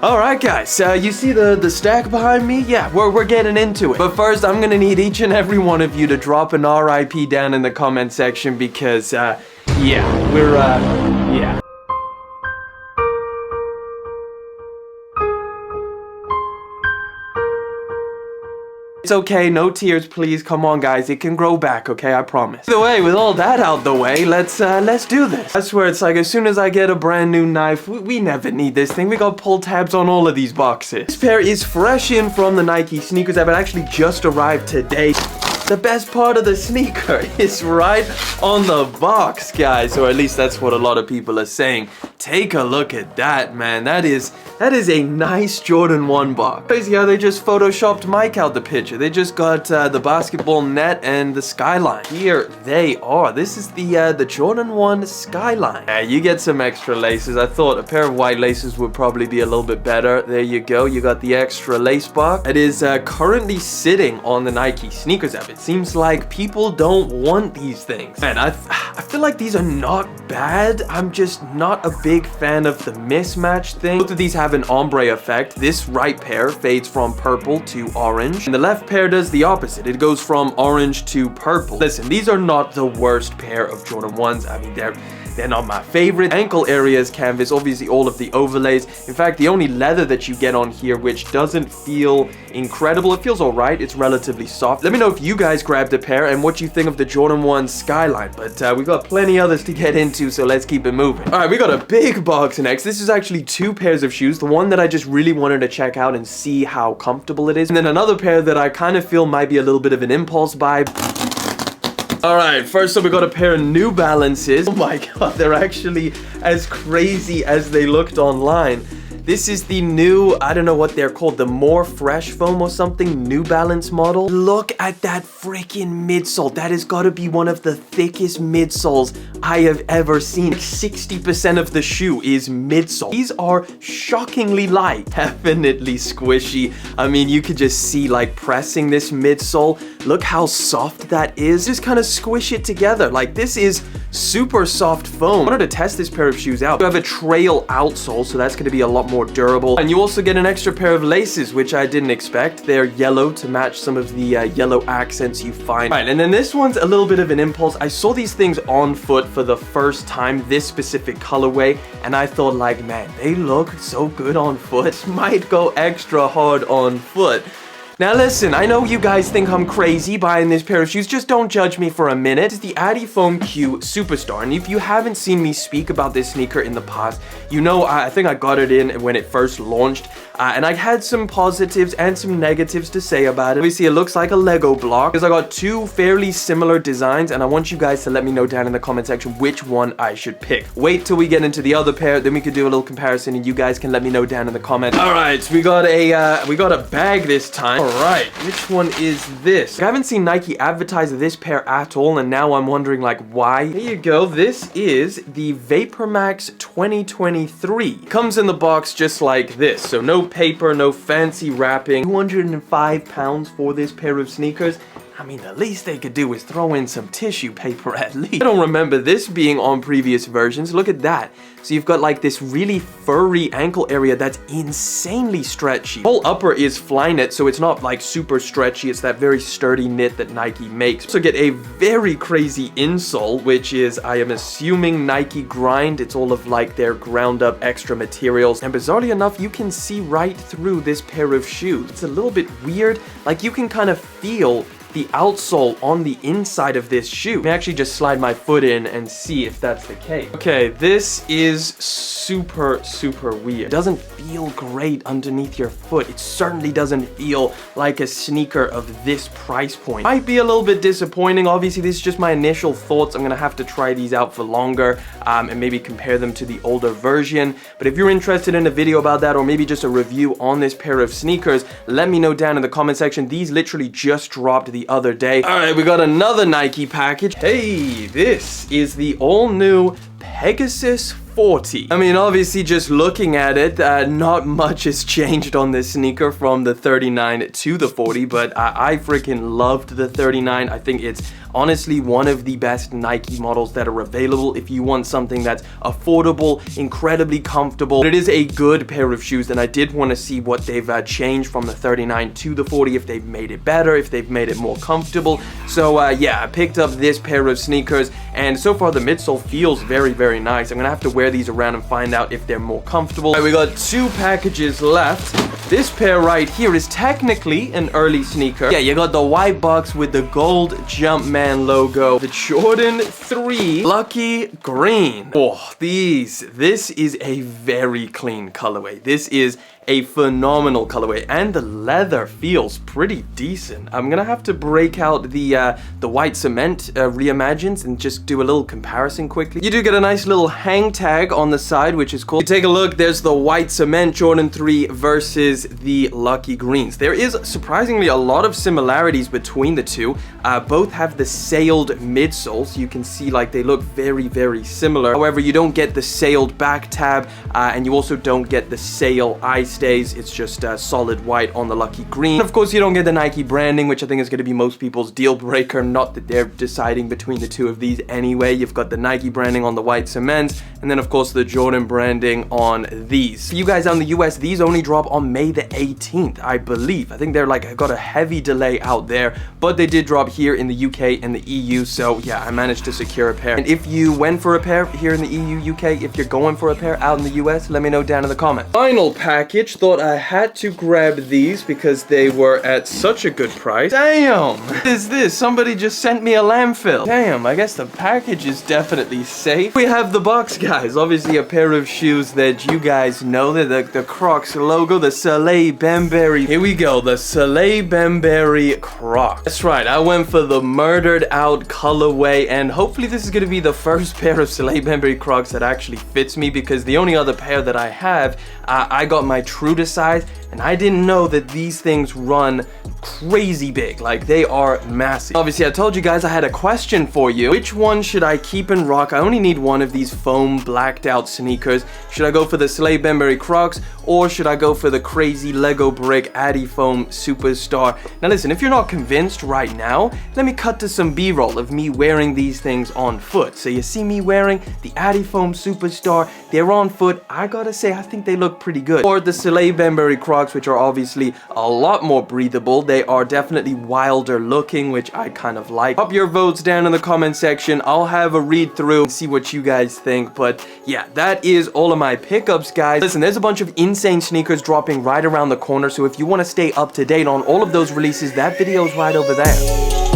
Alright guys, you see the stack behind me? Yeah, we're getting into it. But first, I'm gonna need each and every one of you to drop an RIP down in the comment section because, yeah, we're, yeah. It's okay, no tears, please. Come on, guys. It can grow back, okay? I promise. Either way, with all that out the way, let's do this. I swear, it's like as soon as I get a brand new knife, we never need this thing. We got pull tabs on all of these boxes. This pair is fresh in from the Nike sneakers that actually just arrived today. The best part of the sneaker is right on the box, guys. Or at least that's what a lot of people are saying. Take a look at that, man. That is a nice Jordan 1 box. Crazy how they just photoshopped Mike out the picture. They just got the basketball net and the Skyline. Here they are. This is the Jordan 1 Skyline. Yeah, you get some extra laces. I thought a pair of white laces would probably be a little bit better. There you go. You got the extra lace box. It is currently sitting on the Nike sneakers app. It seems like people don't want these things. Man, I feel like these are not bad. I'm just not a big fan of the mismatch thing. Both of these have an ombre effect. This right pair fades from purple to orange, and the left pair does the opposite. It goes from orange to purple. Listen, these are not the worst pair of Jordan 1s. I mean, they're not my favorite. Ankle area is canvas, obviously all of the overlays. In fact, the only leather that you get on here, which doesn't feel incredible, it feels all right. It's relatively soft. Let me know if you guys grabbed a pair and what you think of the Jordan 1 Skyline, but we've got plenty others to get into, so let's keep it moving. All right, we got a big box next. This is actually 2 pairs of shoes. The one that I just really wanted to check out and see how comfortable it is, and then another pair that I kind of feel might be a little bit of an impulse buy. Alright, first up we got a pair of New Balances. Oh my god, they're actually as crazy as they looked online. This is the new, I don't know what they're called, the More Fresh Foam or something, New Balance model. Look at that freaking midsole. That has got to be one of the thickest midsoles I have ever seen. 60% of the shoe is midsole. These are shockingly light, definitely squishy. I mean, you could just see like pressing this midsole. Look how soft that is. Just kind of squish it together. Like, this is super soft foam. I wanted to test this pair of shoes out. You have a trail outsole, so that's going to be a lot more durable. And you also get an extra pair of laces, which I didn't expect. They're yellow to match some of the yellow accents you find. Right, and then this one's a little bit of an impulse. I saw these things on foot for the first time, this specific colorway, and I thought like, man, they look so good on foot. Might go extra hard on foot. Now listen, I know you guys think I'm crazy buying this pair of shoes, just don't judge me for a minute. It's the Adifoam Q Superstar, and if you haven't seen me speak about this sneaker in the past, you know I think I got it in when it first launched, and I had some positives and some negatives to say about it. Obviously, it looks like a Lego block, because I got 2 fairly similar designs, and I want you guys to let me know down in the comment section which one I should pick. Wait till we get into the other pair, then we could do a little comparison, and you guys can let me know down in the comments. Alright, so we got a bag this time. Alright, which one is this? I haven't seen Nike advertise this pair at all, and now I'm wondering like why. Here you go. This is the Vapormax 2023. Comes in the box just like this. So no paper, no fancy wrapping. 205 pounds for this pair of sneakers. I mean, the least they could do is throw in some tissue paper at least. I don't remember this being on previous versions. Look at that. So you've got like this really furry ankle area that's insanely stretchy. The whole upper is Flyknit, so it's not like super stretchy. It's that very sturdy knit that Nike makes. So get a very crazy insole, which is, I am assuming, Nike Grind. It's all of like their ground up extra materials. And bizarrely enough, you can see right through this pair of shoes. It's a little bit weird. Like, you can kind of feel the outsole on the inside of this shoe. Let me actually just slide my foot in and see if that's the case. Okay, this is super weird. It doesn't feel great underneath your foot. It certainly doesn't feel like a sneaker of this price point. Might be a little bit disappointing. Obviously, this is just my initial thoughts. I'm gonna have to try these out for longer and maybe compare them to the older version. But if you're interested in a video about that, or maybe just a review on this pair of sneakers, let me know down in the comment section. These literally just dropped the other day. All right, we got another Nike package. Hey, this is the all-new Pegasus 40. I mean, obviously, just looking at it, not much has changed on this sneaker from the 39 to the 40, but I freaking loved the 39. I think it's honestly one of the best Nike models that are available if you want something that's affordable, incredibly comfortable. It is a good pair of shoes, and I did want to see what they've changed from the 39 to the 40, if they've made it better, if they've made it more comfortable. So yeah, I picked up this pair of sneakers, and so far the midsole feels very, very nice. I'm gonna have to wear these around and find out if they're more comfortable. All right, we got 2 packages left. This pair right here is technically an early sneaker. Yeah, you got the white box with the gold Jumpman logo. The Jordan 3 Lucky Green. Oh, this is a very clean colorway. This is a phenomenal colorway, and the leather feels pretty decent. I'm gonna have to break out the white cement reimagines and just do a little comparison quickly. You do get a nice little hang tag on the side, which is cool. You take a look, there's the white cement Jordan 3 versus the Lucky Greens. There is surprisingly a lot of similarities between the two. Both have the sailed midsoles. You can see like they look very, very similar. However, you don't get the sailed back tab, and you also don't get the sail eye stays. It's just solid white on the Lucky Green. And of course, you don't get the Nike branding, which I think is going to be most people's deal breaker. Not that they're deciding between the two of these anyway. You've got the Nike branding on the white cements, and then of course the Jordan branding on these. For you guys out in the US, these only drop on May the 18th, I believe. I think they're like got a heavy delay out there, but they did drop here in the UK and the EU. So yeah, I managed to secure a pair. And if you went for a pair here in the EU, UK, if you're going for a pair out in the US, let me know down in the comments. Final package. Thought I had to grab these because they were at such a good price. Damn! What is this? Somebody just sent me a landfill. Damn, I guess the package is definitely safe. We have the box, guys. Obviously a pair of shoes that you guys know. They're the Crocs logo, the Salehe Bembury. Here we go, the Salehe Bembury Crocs. That's right, I went for the murdered out colorway, and hopefully this is going to be the first pair of Salehe Bembury Crocs that actually fits me, because the only other pair that I have, I got my true to size, and I didn't know that these things run crazy big. Like, they are massive. Obviously, I told you guys I had a question for you. Which one should I keep and rock? I only need one of these foam blacked out sneakers. Should I go for the Salehe Bembury Crocs, or should I go for the crazy Lego brick Adifoam Superstar? Now listen, if you're not convinced right now, let me cut to some B-roll of me wearing these things on foot. So you see me wearing the Adifoam Superstar, they're on foot. I gotta say, I think they look pretty good. Or the Salehe Bembury Crocs, which are obviously a lot more breathable. They are definitely wilder looking, which I kind of like. Pop your votes down in the comment section. I'll have a read through and see what you guys think. But yeah, that is all of my pickups, guys. Listen, there's a bunch of insane sneakers dropping right around the corner, so if you want to stay up to date on all of those releases, that video is right over there.